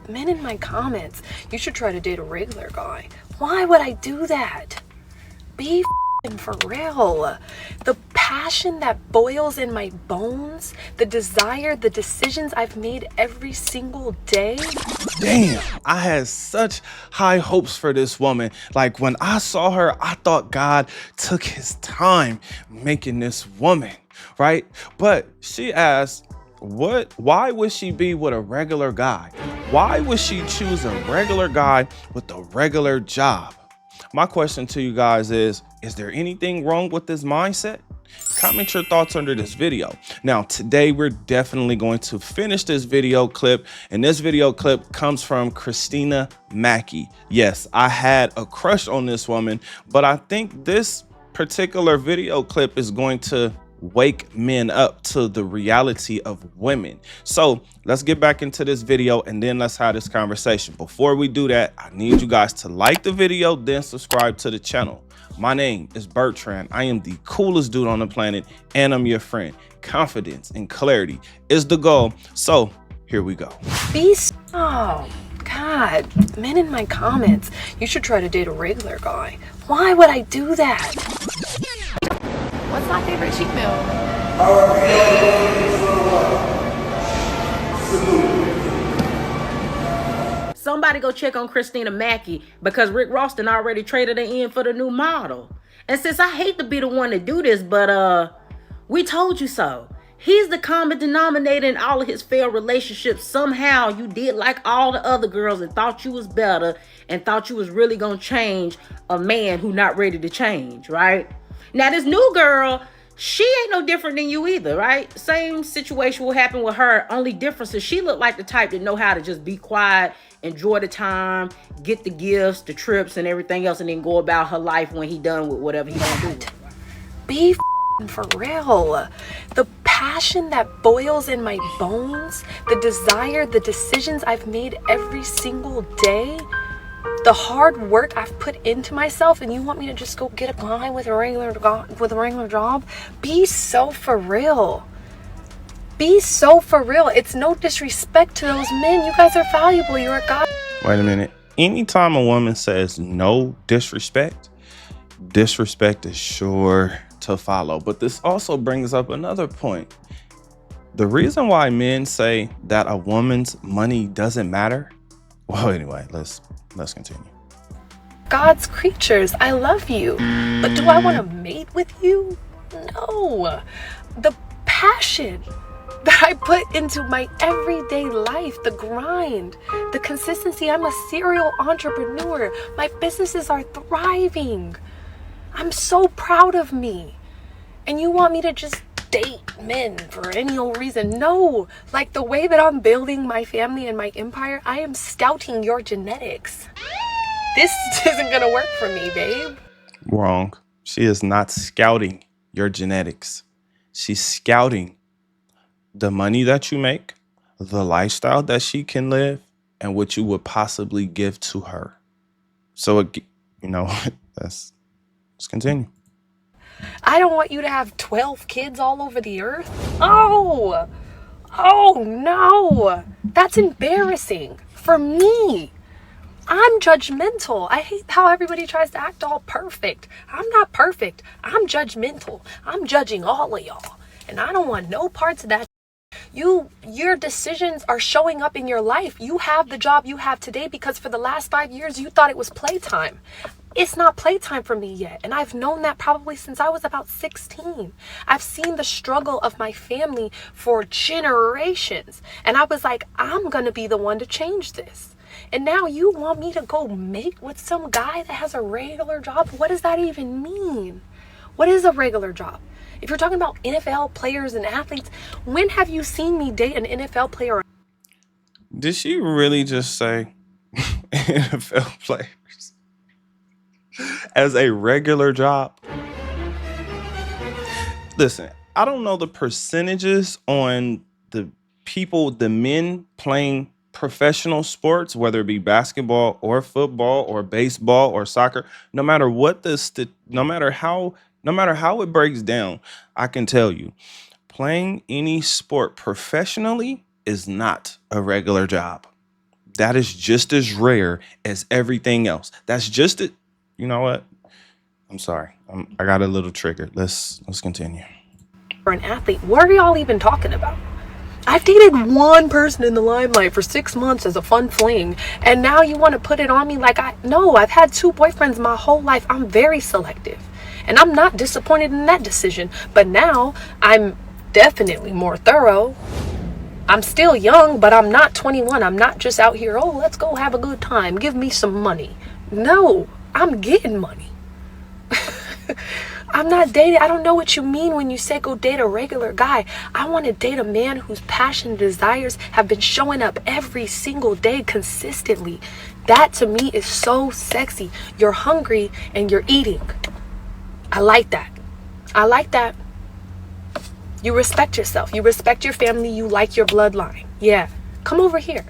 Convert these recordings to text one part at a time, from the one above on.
men in my comments, you should try to date a regular guy. Why would I do that? Be for real. The passion that boils in my bones, the desire, the decisions I've made every single day. Damn, I had such high hopes for this woman. Like when I saw her, I thought God took his time making this woman, right? But she asked, why would she be with a regular guy? Why would she choose a regular guy with a regular job? My question to you guys is there anything wrong with this mindset? Comment your thoughts under this video. Now, today we're definitely going to finish this video clip, and this video clip comes from Christina Mackey. Yes, I had a crush on this woman, but I think this particular video clip is going to wake men up to the reality of women. So let's get back into this video and then let's have this conversation. Before we do that, I need you guys to like the video, then subscribe to the channel. My name is Bertrand. I am the coolest dude on the planet, and I'm your friend. Confidence and clarity is the goal. So here we go. Oh, God, men in my comments, you should try to date a regular guy. Why would I do that? What's my favorite cheat meal? Somebody go check on Christina Mackey because Rick Ross done already traded her in for the new model. And since I hate to be the one to do this, but we told you so. He's the common denominator in all of his failed relationships. Somehow you did like all the other girls and thought you was better and thought you was really gonna change a man who not ready to change, right? Now this new girl, she ain't no different than you either, right? Same situation will happen with her. Only difference is she look like the type that know how to just be quiet, enjoy the time, get the gifts, the trips, and everything else, and then go about her life when he done with whatever he gonna do. Be for real. The passion that boils in my bones, the desire, the decisions I've made every single day, the hard work I've put into myself, and you want me to just go get a guy with a regular job? Be so for real. Be so for real. It's no disrespect to those men. You guys are valuable. You're a guy. Wait a minute. Anytime a woman says no disrespect, disrespect is sure to follow. But this also brings up another point. The reason why men say that a woman's money doesn't matter. Well, anyway, let's continue. God's creatures, I love you. But do I want to mate with you? No. The passion that I put into my everyday life, the grind, the consistency. I'm a serial entrepreneur. My businesses are thriving. I'm so proud of me. And you want me to just date men for any old reason? No. Like the way that I'm building my family and my empire, I am scouting your genetics. This isn't gonna work for me, babe. Wrong. She is not scouting your genetics. She's scouting the money that you make, the lifestyle that she can live, and what you would possibly give to her. So, let's continue. I don't want you to have 12 kids all over the earth. Oh no. That's embarrassing for me. I'm judgmental. I hate how everybody tries to act all perfect. I'm not perfect. I'm judgmental. I'm judging all of y'all. And I don't want no parts of that. Your decisions are showing up in your life. You have the job you have today because for the last 5 years, you thought it was playtime. It's not playtime for me yet. And I've known that probably since I was about 16. I've seen the struggle of my family for generations. And I was like, I'm going to be the one to change this. And now you want me to go mate with some guy that has a regular job? What does that even mean? What is a regular job? If you're talking about NFL players and athletes, when have you seen me date an NFL player? Did she really just say NFL players as a regular job? Listen, I don't know the percentages on the men playing professional sports, whether it be basketball or football or baseball or soccer. No matter how it breaks down, I can tell you, playing any sport professionally is not a regular job. That is just as rare as everything else. That's just it. You know what? I'm sorry. I got a little triggered. Let's continue. For an athlete, what are y'all even talking about? I've dated one person in the limelight for 6 months as a fun fling, and now you want to put it on me like no, I've had 2 boyfriends my whole life. I'm very selective, and I'm not disappointed in that decision, but now I'm definitely more thorough. I'm still young, but I'm not 21. I'm not just out here, oh, let's go have a good time. Give me some money. No, I'm getting money. I'm not dating. I don't know what you mean when you say go date a regular guy. I want to date a man whose passion and desires have been showing up every single day consistently. That to me is so sexy. You're hungry and you're eating. I like that. I like that. You respect yourself. You respect your family. You like your bloodline. Yeah. Come over here.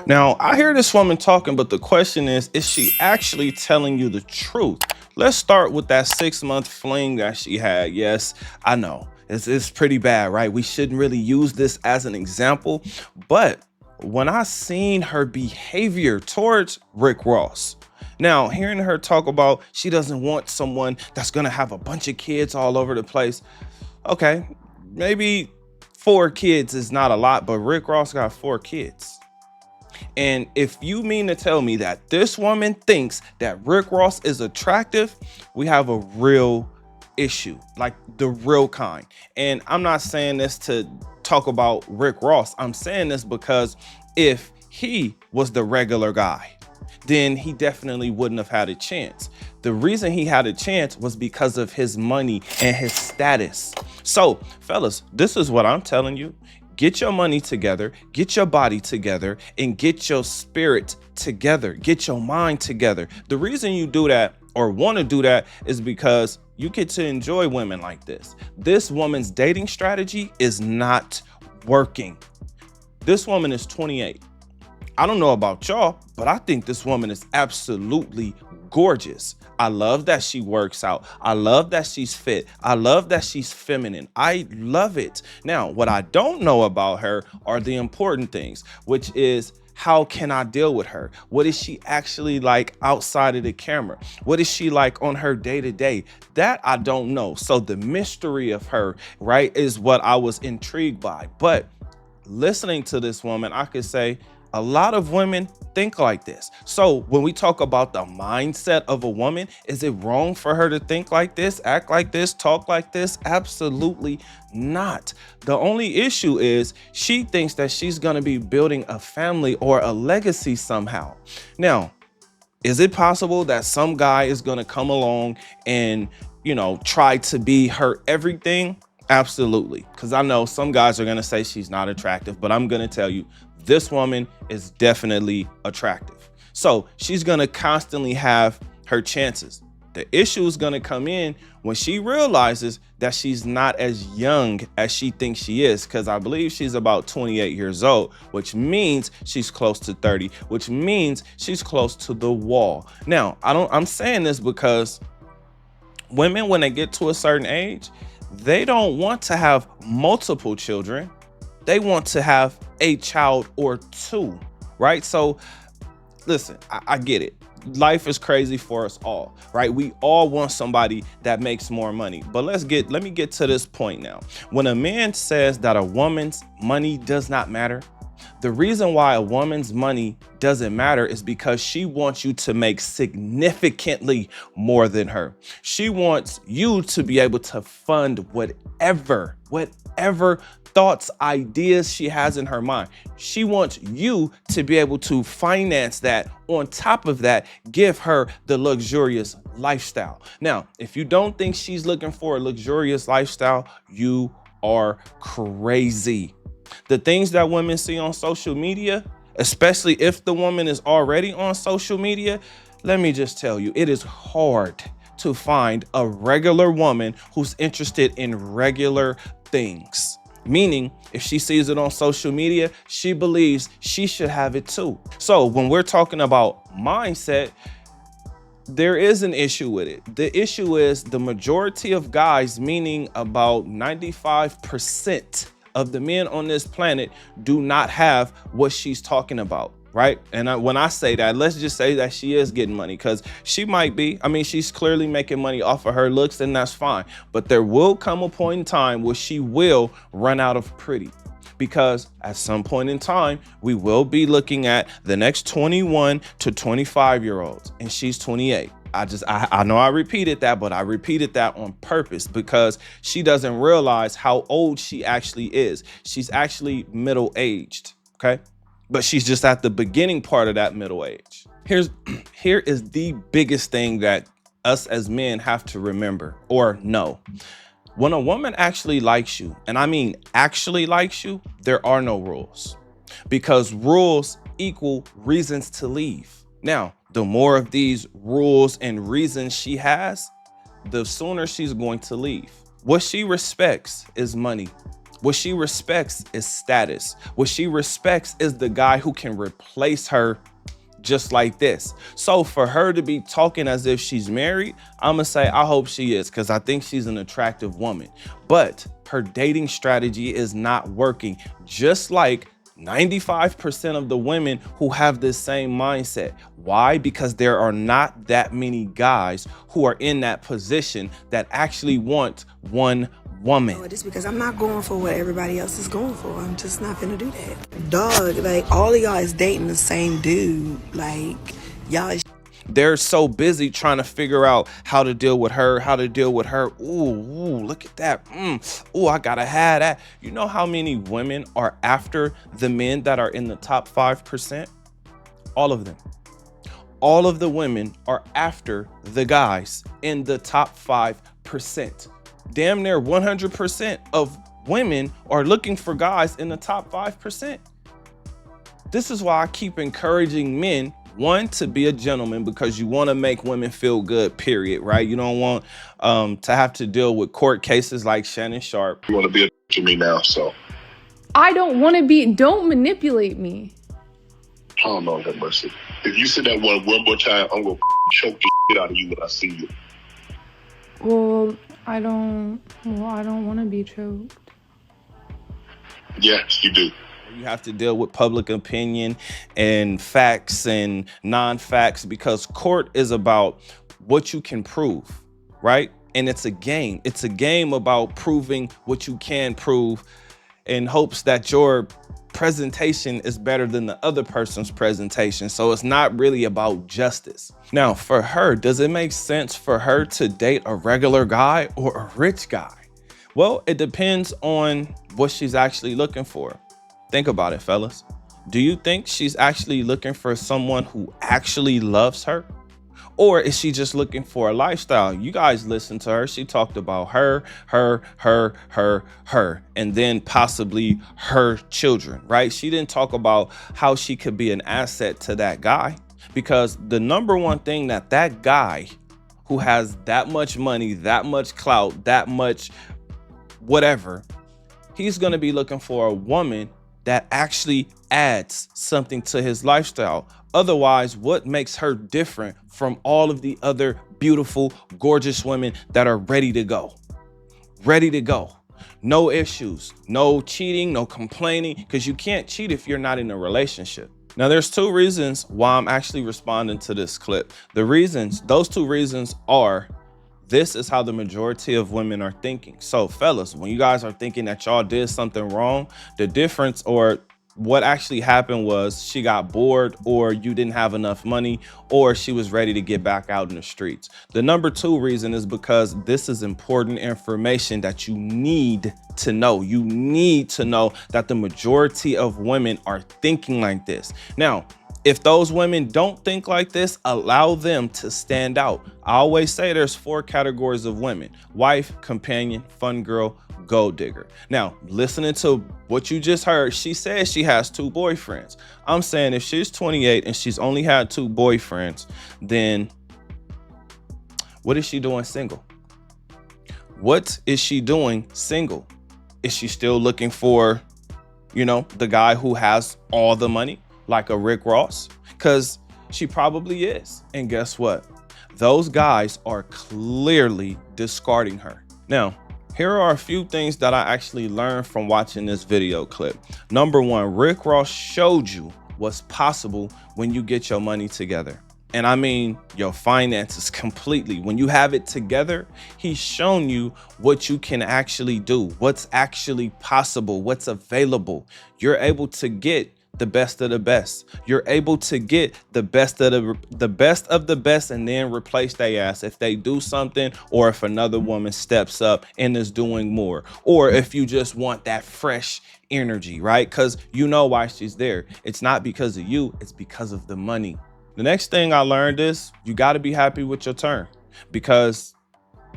Now, I hear this woman talking, but the question is she actually telling you the truth? Let's start with that 6-month fling that she had. Yes, I know. It's pretty bad, right? We shouldn't really use this as an example. But when I seen her behavior towards Rick Ross, now hearing her talk about she doesn't want someone that's going to have a bunch of kids all over the place. Okay, maybe 4 kids is not a lot, but Rick Ross got 4 kids. And if you mean to tell me that this woman thinks that Rick Ross is attractive, we have a real issue, like the real kind. And I'm not saying this to talk about Rick Ross. I'm saying this because if he was the regular guy, then he definitely wouldn't have had a chance. The reason he had a chance was because of his money and his status. So, fellas, this is what I'm telling you. Get your money together, get your body together, and get your spirit together. Get your mind together. The reason you do that or want to do that is because you get to enjoy women like this. This woman's dating strategy is not working. This woman is 28. I don't know about y'all, but I think this woman is absolutely gorgeous. I love that she works out. I love that she's fit. I love that she's feminine. I love it. Now, what I don't know about her are the important things, which is how can I deal with her? What is she actually like outside of the camera? What is she like on her day-to-day? That I don't know. So the mystery of her, right, is what I was intrigued by. But listening to this woman, I could say a lot of women think like this. So when we talk about the mindset of a woman, is it wrong for her to think like this, act like this, talk like this? Absolutely not. The only issue is she thinks that she's going to be building a family or a legacy somehow. Now, is it possible that some guy is going to come along and, try to be her everything? Absolutely. Because I know some guys are going to say she's not attractive, but I'm going to tell you, this woman is definitely attractive. So she's going to constantly have her chances. The issue is going to come in when she realizes that she's not as young as she thinks she is, because I believe she's about 28 years old, which means she's close to 30, which means she's close to the wall. Now, I'm saying this because women, when they get to a certain age, they don't want to have multiple children. They want to have a child or 2, right? So listen, I get it. Life is crazy for us all, right? We all want somebody that makes more money. But let me get to this point now. When a man says that a woman's money does not matter, the reason why a woman's money doesn't matter is because she wants you to make significantly more than her. She wants you to be able to fund whatever thoughts, ideas she has in her mind. She wants you to be able to finance that. On top of that, give her the luxurious lifestyle. Now, if you don't think she's looking for a luxurious lifestyle, you are crazy. The things that women see on social media, especially if the woman is already on social media, let me just tell you, it is hard to find a regular woman who's interested in regular things. Meaning, if she sees it on social media, she believes she should have it too. So when we're talking about mindset, there is an issue with it. The issue is the majority of guys, meaning about 95% of the men on this planet, do not have what she's talking about. right? And when I say that, let's just say that she is getting money, because she might be. I mean, she's clearly making money off of her looks, and that's fine. But there will come a point in time where she will run out of pretty, because at some point in time, we will be looking at the next 21 to 25-year-olds, and she's 28. I know I repeated that, but I repeated that on purpose because she doesn't realize how old she actually is. She's actually middle-aged, okay? But she's just at the beginning part of that middle age. Here is the biggest thing that us as men have to remember or know. When a woman actually likes you, and I mean actually likes you, there are no rules, because rules equal reasons to leave. Now, the more of these rules and reasons she has, the sooner she's going to leave. What she respects is money. What she respects is status. What she respects is the guy who can replace her just like this. So for her to be talking as if she's married, I'm gonna say I hope she is, because I think she's an attractive woman. But her dating strategy is not working, just like 95% of the women who have this same mindset. Why? Because there are not that many guys who are in that position that actually want one woman. It's because I'm not going for what everybody else is going for. I'm just not gonna do that. Dog, like all of y'all is dating the same dude. Like y'all is They're so busy trying to figure out how to deal with her, Ooh, look at that. Ooh, I gotta have that. You know how many women are after the men that are in the top 5%? All of them. All of the women are after the guys in the top 5%. Damn near 100% of women are looking for guys in the top 5%. This is why I keep encouraging men, one, to be a gentleman, because you want to make women feel good, period, right? You don't want to have to deal with court cases like Shannon Sharp. You want to be a to me now, so. I don't want to be, don't manipulate me. Oh, Lord have mercy. If you say that one more time, I'm going to choke the shit out of you when I see you. Well, I don't want to be choked. Yes, you do. You have to deal with public opinion and facts and non-facts, because court is about what you can prove, right? And it's a game. It's a game about proving what you can prove in hopes that your presentation is better than the other person's presentation. So it's not really about justice. Now, for her, does it make sense for her to date a regular guy or a rich guy? Well, it depends on what she's actually looking for. Think about it, fellas. Do you think she's actually looking for someone who actually loves her? Or is she just looking for a lifestyle? You guys listen to her. She talked about her, and then possibly her children, right? She didn't talk about how she could be an asset to that guy, because the number one thing that guy who has that much money, that much clout, that much whatever, he's going to be looking for a woman that actually adds something to his lifestyle. Otherwise, what makes her different from all of the other beautiful, gorgeous women that are ready to go? Ready to go. No issues, no cheating, no complaining, because you can't cheat if you're not in a relationship. Now, there's two reasons why I'm actually responding to this clip. Those two reasons are, this is how the majority of women are thinking. So fellas, when you guys are thinking that y'all did something wrong, the difference or what actually happened was she got bored, or you didn't have enough money, or she was ready to get back out in the streets. The number two reason is because this is important information that you need to know. You need to know that the majority of women are thinking like this. Now, if those women don't think like this, allow them to stand out. I always say there's 4 categories of women: wife, companion, fun girl, gold digger. Now, listening to what you just heard, she says she has 2 boyfriends. I'm saying if she's 28 and she's only had 2 boyfriends, then what is she doing single? What is she doing single? Is she still looking for, the guy who has all the money, like a Rick Ross? Because she probably is. And guess what? Those guys are clearly discarding her. Now, here are a few things that I actually learned from watching this video clip. Number one, Rick Ross showed you what's possible when you get your money together. And I mean your finances completely. When you have it together, he's shown you what you can actually do, what's actually possible, what's available. You're able to get the best of the best. You're able to get the best of the best of the best, and then replace their ass if they do something, or if another woman steps up and is doing more, or if you just want that fresh energy, right? Because you know why she's there. It's not because of you, it's because of the money. The next thing I learned is you got to be happy with your turn, because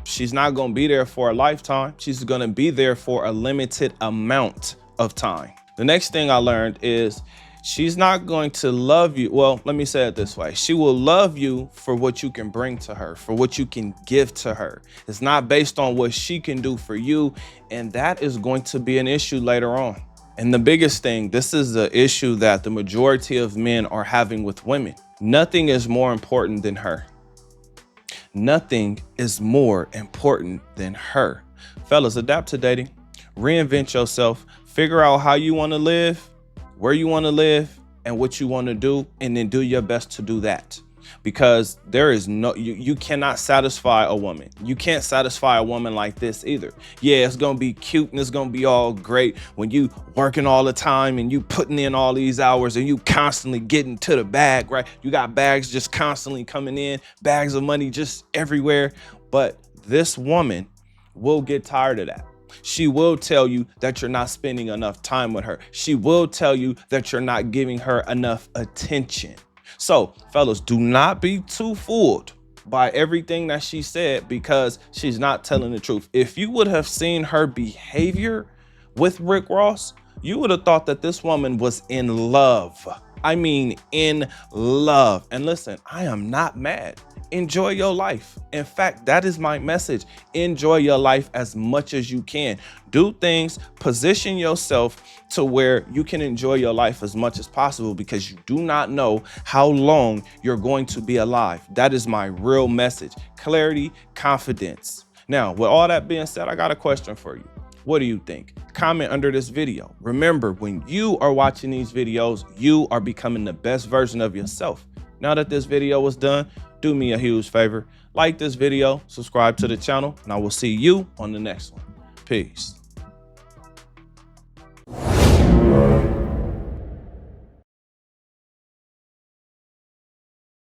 she's not going to be there for a lifetime. She's going to be there for a limited amount of time. The next thing I learned is she's not going to love you. Well, let me say it this way. She will love you for what you can bring to her, for what you can give to her. It's not based on what she can do for you. And that is going to be an issue later on. And the biggest thing, this is the issue that the majority of men are having with women. Nothing is more important than her. Nothing is more important than her. Fellas, adapt to dating. Reinvent yourself. Figure out how you want to live, where you want to live, and what you want to do, and then do your best to do that. Because there is no, you cannot satisfy a woman. You can't satisfy a woman like this either. Yeah, it's gonna be cute and it's gonna be all great when you working all the time and you putting in all these hours and you constantly getting to the bag, right? You got bags just constantly coming in, bags of money just everywhere. But this woman will get tired of that. She will tell you that you're not spending enough time with her. She will tell you that you're not giving her enough attention. So, fellas, do not be too fooled by everything that she said, because she's not telling the truth. If you would have seen her behavior with Rick Ross, you would have thought that this woman was in love. I mean, in love. And listen, I am not mad. Enjoy your life. In fact, that is my message. Enjoy your life as much as you can. Do things, position yourself to where you can enjoy your life as much as possible, because you do not know how long you're going to be alive. That is my real message. Clarity, confidence. Now, with all that being said, I got a question for you. What do you think? Comment under this video. Remember, when you are watching these videos, you are becoming the best version of yourself. Now that this video was done, do me a huge favor. Like this video, subscribe to the channel, and I will see you on the next one. Peace.